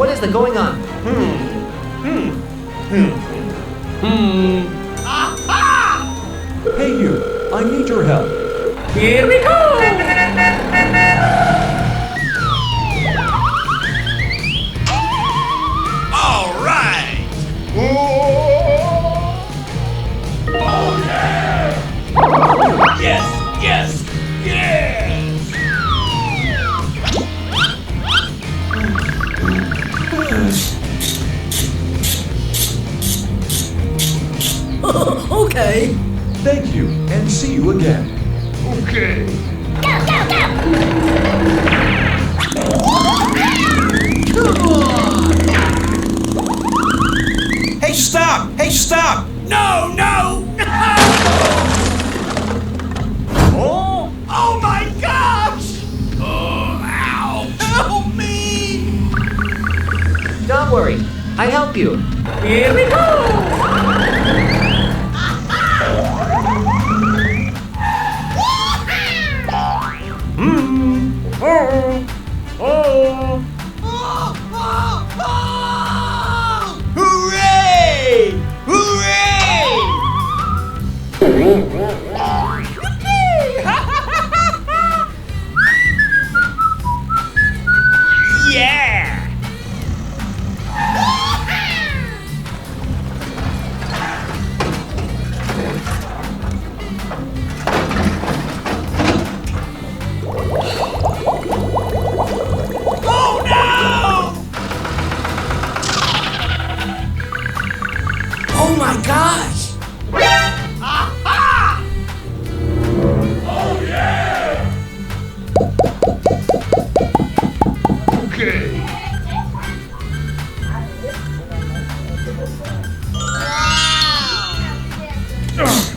What is the going on? Hey you, I need your help. Here we go! All right! Yes, yes, yes! Okay. Thank you, and see you again. Okay. Hey, stop! Hey, stop! No, no, no! Oh, oh my gosh! Oh, ow! Help me! Don't worry, I help you. Here we go! Hooray! Hooray! Yeah! Oh no! Oh my gosh! Aha! Oh yeah! Okay. Wow!